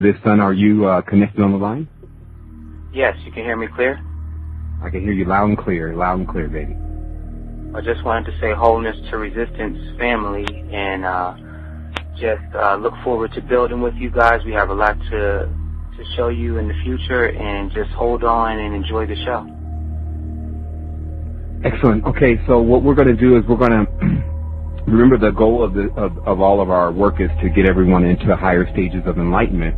This son, are you connected on the line? Yes, you can hear me clear? I can hear you loud and clear, baby. I just wanted to say wholeness to resistance family, and just look forward to building with you guys. We have a lot to show you in the future, and just hold on and enjoy the show. Excellent. Okay, so what we're going to do is we're going to remember the goal of all of our work is to get everyone into higher stages of enlightenment.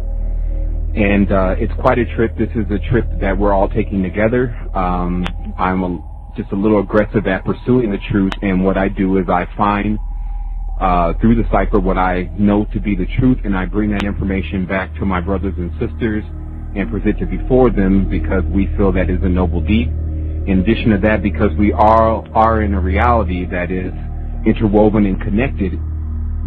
And it's quite a trip. This is a trip that we're all taking together. I'm just a little aggressive at pursuing the truth, and what I do is I find through the cipher what I know to be the truth, and I bring that information back to my brothers and sisters and present it before them because we feel that is a noble deed. In addition to that, because we are in a reality that is interwoven and connected,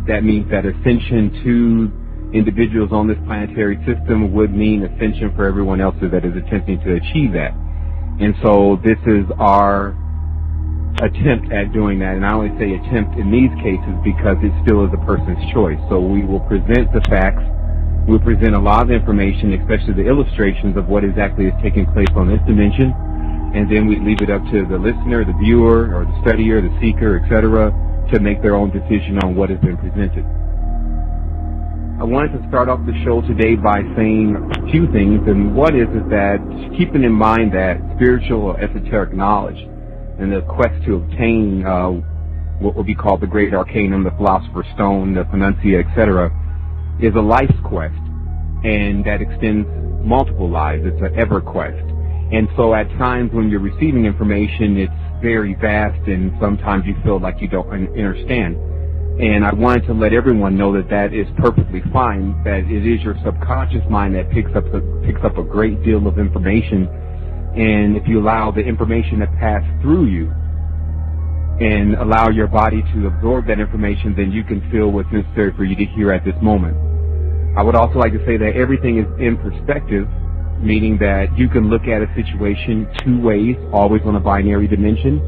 that means that ascension to individuals on this planetary system would mean ascension for everyone else that is attempting to achieve that. And so this is our attempt at doing that, and I only say attempt in these cases because it still is a person's choice. So we will present the facts, we'll present a lot of information, especially the illustrations of what exactly is taking place on this dimension, and then we leave it up to the listener, the viewer, or the studier, the seeker, etc., to make their own decision on what has been presented. I wanted to start off the show today by saying a few things, and one is that keeping in mind that spiritual or esoteric knowledge and the quest to obtain what would be called the Great Arcanum, the Philosopher's Stone, the Panacea, etc., is a life's quest, and that extends multiple lives. It's an ever quest. And so at times when you're receiving information, it's very vast, and sometimes you feel like you don't understand. And I wanted to let everyone know that that is perfectly fine, that it is your subconscious mind that picks up a great deal of information. And if you allow the information to pass through you and allow your body to absorb that information, then you can feel what's necessary for you to hear at this moment. I would also like to say that everything is in perspective, meaning that you can look at a situation two ways, always on a binary dimension,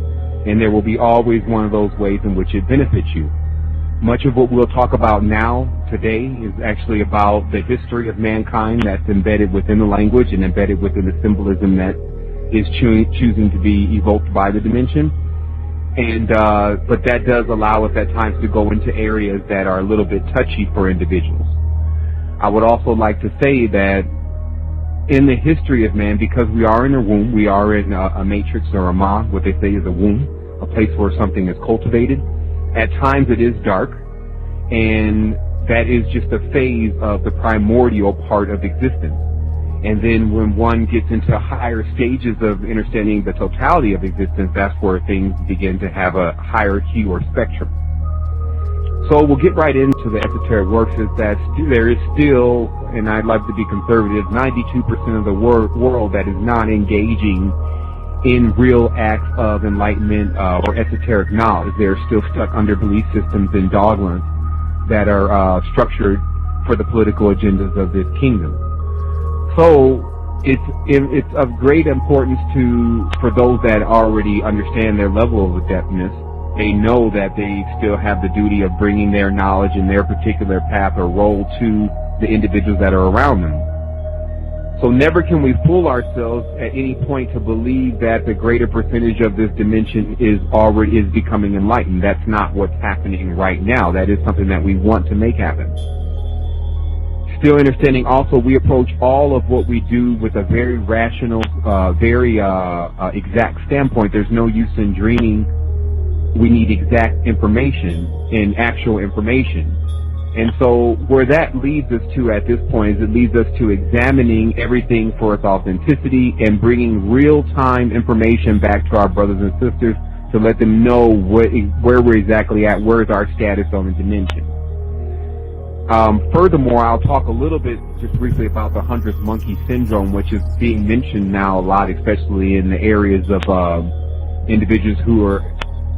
and there will be always one of those ways in which it benefits you. Much of what we'll talk about now, today, is actually about the history of mankind that's embedded within the language and embedded within the symbolism that is choosing to be evoked by the dimension. And but that does allow us at times to go into areas that are a little bit touchy for individuals. I would also like to say that in the history of man, because we are in a womb, we are in a matrix or a ma, what they say is a womb, a place where something is cultivated. At times it is dark, and that is just a phase of the primordial part of existence. And then when one gets into higher stages of understanding the totality of existence, that's where things begin to have a higher hue or spectrum. So we'll get right into the esoteric works, is that there is still, and I'd like to be conservative, 92% of the world that is not engaging in real acts of enlightenment or esoteric knowledge. They're still stuck under belief systems and dogmas that are structured for the political agendas of this kingdom. So it's of great importance for those that already understand their level of adeptness. They know that they still have the duty of bringing their knowledge and their particular path or role to the individuals that are around them. So never can we fool ourselves at any point to believe that the greater percentage of this dimension is becoming enlightened. That's not what's happening right now. That is something that we want to make happen. Still understanding also, we approach all of what we do with a very rational, very exact standpoint. There's no use in dreaming. We need exact information and actual information. And so where that leads us to at this point is it leads us to examining everything for its authenticity and bringing real-time information back to our brothers and sisters to let them know where we're exactly at, where is our status on the dimension. Furthermore, I'll talk a little bit just briefly about the 100th monkey syndrome, which is being mentioned now a lot, especially in the areas of individuals who are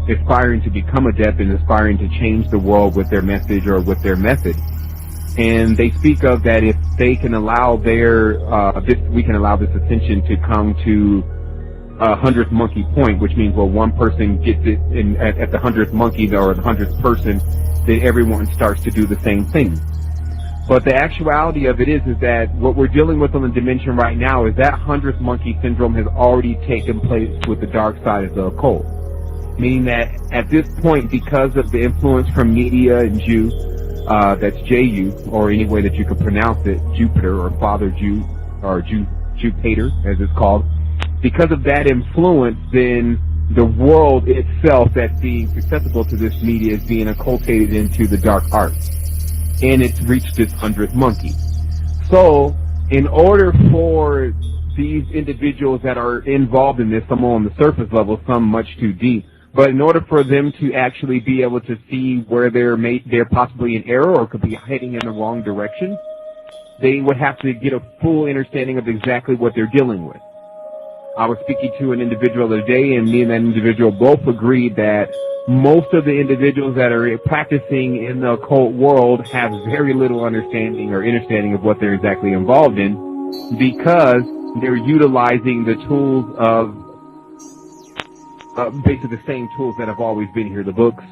aspiring to become adept and aspiring to change the world with their message or with their method. And they speak of that if they can allow we can allow this ascension to come to 100th monkey point, which means, well, one person gets it at the 100th monkey or the 100th person, then everyone starts to do the same thing. But the actuality of it is that what we're dealing with on the dimension right now is that 100th monkey syndrome has already taken place with the dark side of the occult. Meaning that at this point, because of the influence from media and Jew, that's J-U, or any way that you can pronounce it, Jupiter or Father Jew, or Jupiter, as it's called, because of that influence, then the world itself that's being susceptible to this media is being occultated into the dark arts. And it's reached its 100th monkey. So, in order for these individuals that are involved in this, some on the surface level, some much too deep, but in order for them to actually be able to see where they're possibly in error or could be heading in the wrong direction, they would have to get a full understanding of exactly what they're dealing with. I was speaking to an individual the other day, and me and that individual both agreed that most of the individuals that are practicing in the occult world have very little understanding or understanding of what they're exactly involved in, because they're utilizing the tools of basically the same tools that have always been here, the books,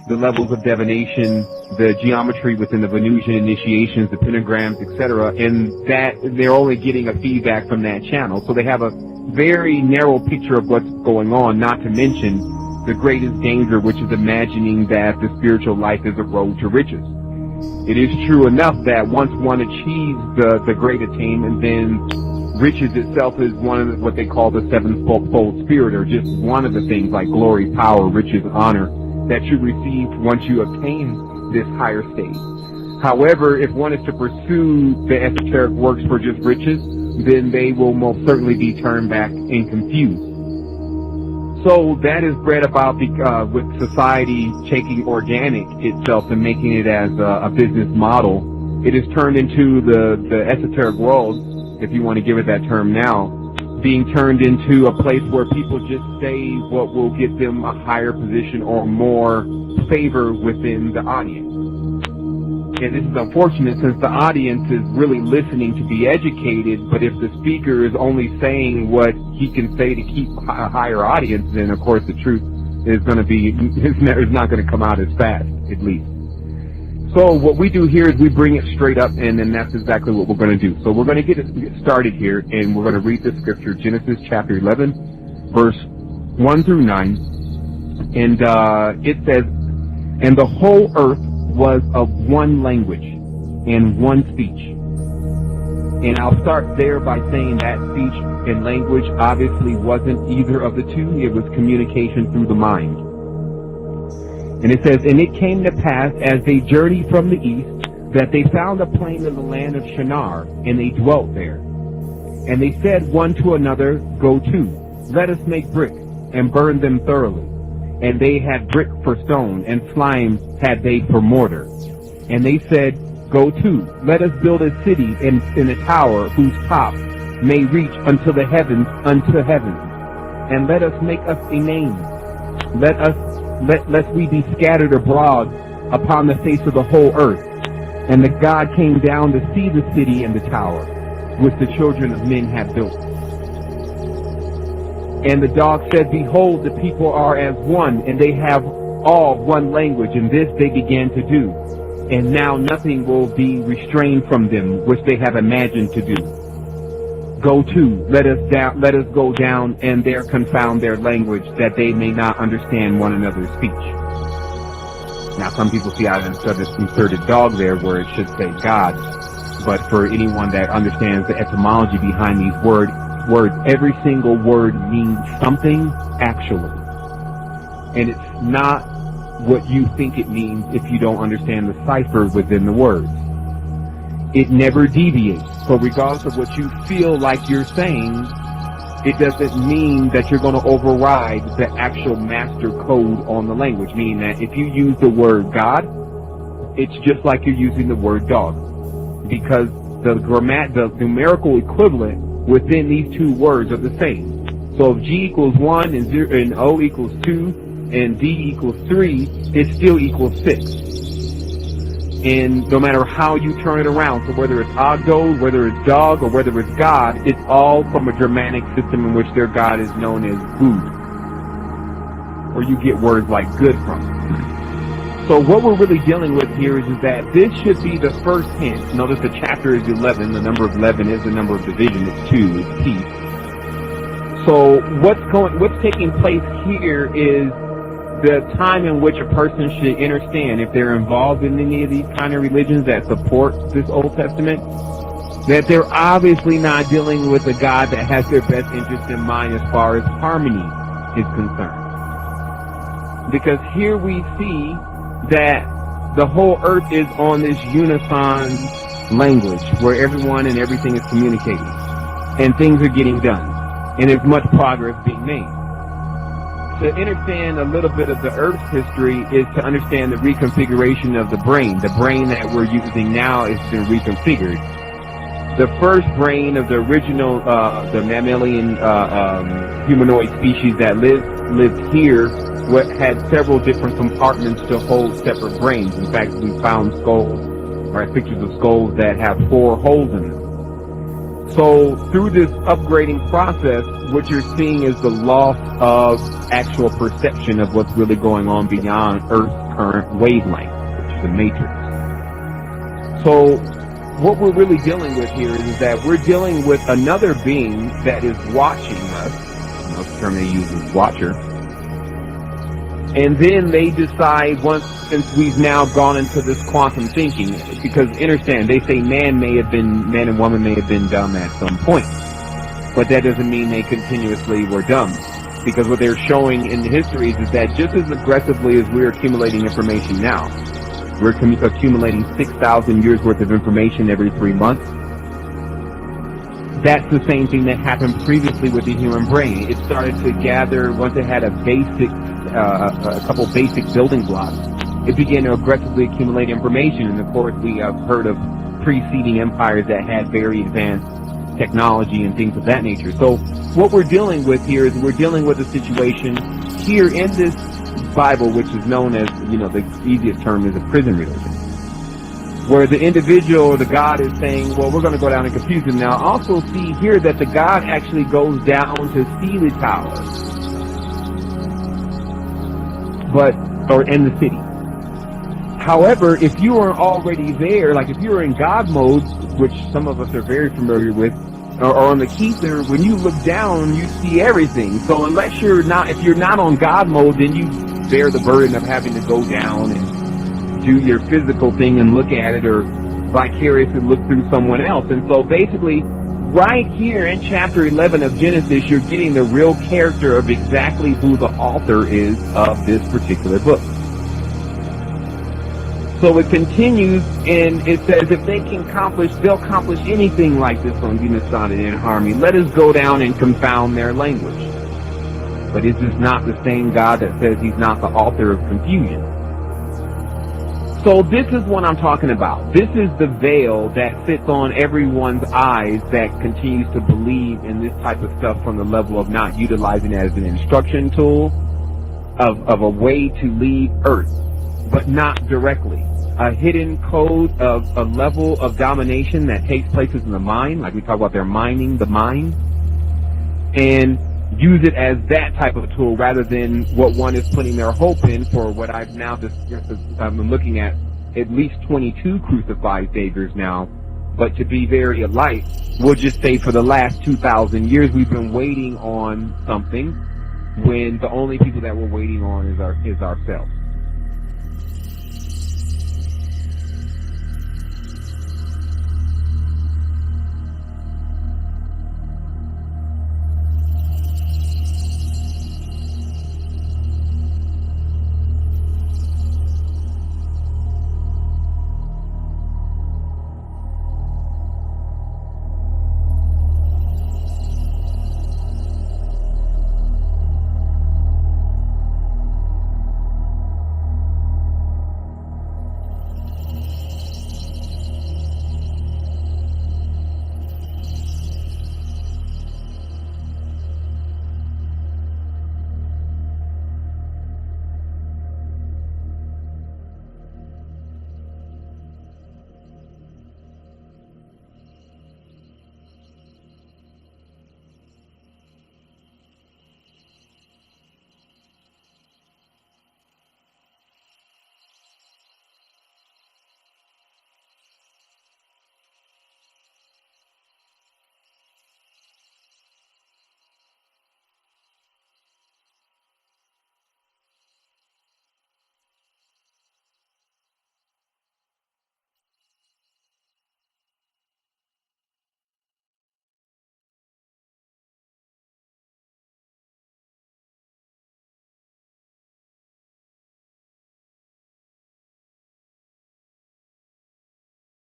the levels of divination, the geometry within the Venusian initiations, the pentagrams, etc., and that they're only getting a feedback from that channel. So they have a very narrow picture of what's going on, not to mention the greatest danger, which is imagining that the spiritual life is a road to riches. It is true enough that once one achieves the great attainment, then riches itself is one of what they call the sevenfold spirit, or just one of the things like glory, power, riches, honor that you receive once you obtain this higher state. However, if one is to pursue the esoteric works for just riches, then they will most certainly be turned back and confused. So that is bred about with society taking organic itself and making it as a business model. It is turned into the esoteric world, if you want to give it that term now, being turned into a place where people just say what will get them a higher position or more favor within the audience. And this is unfortunate, since the audience is really listening to be educated, but if the speaker is only saying what he can say to keep a higher audience, then of course the truth is going to be, it's not going to come out as fast, at least. So what we do here is we bring it straight up, and then that's exactly what we're going to do. So we're going to get started here, and we're going to read the scripture, Genesis chapter 11, verse 1 through 9. And it says, "And the whole earth was of one language and one speech." And I'll start there by saying that speech and language obviously wasn't either of the two. It was communication through the mind. And it says, "And it came to pass, as they journeyed from the east, that they found a plain in the land of Shinar, and they dwelt there. And they said one to another, Go to, let us make brick, and burn them thoroughly. And they had brick for stone, and slime had they for mortar. And they said, Go to, let us build a city in a tower, whose top may reach unto the heavens, and let us make us a name. Lest we be scattered abroad upon the face of the whole earth. And the God came down to see the city and the tower, which the children of men have built. And the dog said, Behold, the people are as one, and they have all one language, and this they began to do. And now nothing will be restrained from them, which they have imagined to do. Go to, let us go down, and there confound their language, that they may not understand one another's speech." Now, some people see I inserted dog there where it should say God, but for anyone that understands the etymology behind these words, every single word means something actually. And it's not what you think it means if you don't understand the cipher within the words. It never deviates. So regardless of what you feel like you're saying, it doesn't mean that you're going to override the actual master code on the language, meaning that if you use the word God, it's just like you're using the word dog, because the numerical equivalent within these two words are the same. So if G equals 1 and O equals 2 and D equals 3, it still equals 6. And no matter how you turn it around, so whether it's Ogdo, whether it's dog, or whether it's God, it's all from a Germanic system in which their God is known as Good. Or you get words like good from it. So what we're really dealing with here is that this should be the first hint. Notice the chapter is 11. The number of 11 is the number of division. It's 2. It's peace. So what's taking place here is the time in which a person should understand, if they're involved in any of these kind of religions that support this Old Testament, that they're obviously not dealing with a God that has their best interest in mind as far as harmony is concerned. Because here we see that the whole earth is on this unison language where everyone and everything is communicating and things are getting done and there's much progress being made. To understand a little bit of the earth's history is to understand the reconfiguration of the brain. The brain that we're using now has been reconfigured. The first brain of the original, the mammalian humanoid species that lived here had several different compartments to hold separate brains. In fact, we found skulls, or pictures of skulls that have 4 holes in them. So through this upgrading process, what you're seeing is the loss of actual perception of what's really going on beyond Earth's current wavelength, which is the matrix. So what we're really dealing with here is that we're dealing with another being that is watching us. The term they use is watcher. And then they decide, since we've now gone into this quantum thinking, because understand, they say man and woman may have been dumb at some point. But that doesn't mean they continuously were dumb. Because what they're showing in the histories is that just as aggressively as we're accumulating information now, we're accumulating 6,000 years worth of information every 3 months. That's the same thing that happened previously with the human brain. It started to gather, once it had a couple basic building blocks, it began to aggressively accumulate information. And of course, we have heard of preceding empires that had very advanced technology and things of that nature. So what we're dealing with here is we're dealing with a situation here in this Bible, which is known as, the easiest term is a prison religion, where the individual or the God is saying, well, we're going to go down and confuse them. Now, also see here that the God actually goes down to see the tower, in the city. However, if you are already there, like if you're in God mode, which some of us are very familiar with, or on the Keither, when you look down, you see everything. So if you're not on God mode, then you bear the burden of having to go down and do your physical thing and look at it, or vicariously look through someone else. And so basically, right here in chapter 11 of Genesis, you're getting the real character of exactly who the author is of this particular book. So it continues, and it says, if they can they'll accomplish anything like this on unison and harmony. Let us go down and confound their language. But is this not the same God that says he's not the author of confusion? So this is what I'm talking about. This is the veil that sits on everyone's eyes that continues to believe in this type of stuff from the level of not utilizing it as an instruction tool of a way to leave Earth, but not directly. A hidden code of a level of domination that takes place in the mind, like we talk about, they're mining the mind, and use it as that type of a tool rather than what one is putting their hope in for what I've now I'm looking at least 22 crucified saviors now, but to be very light, we'll just say for the last 2,000 years we've been waiting on something when the only people that we're waiting on is ourselves.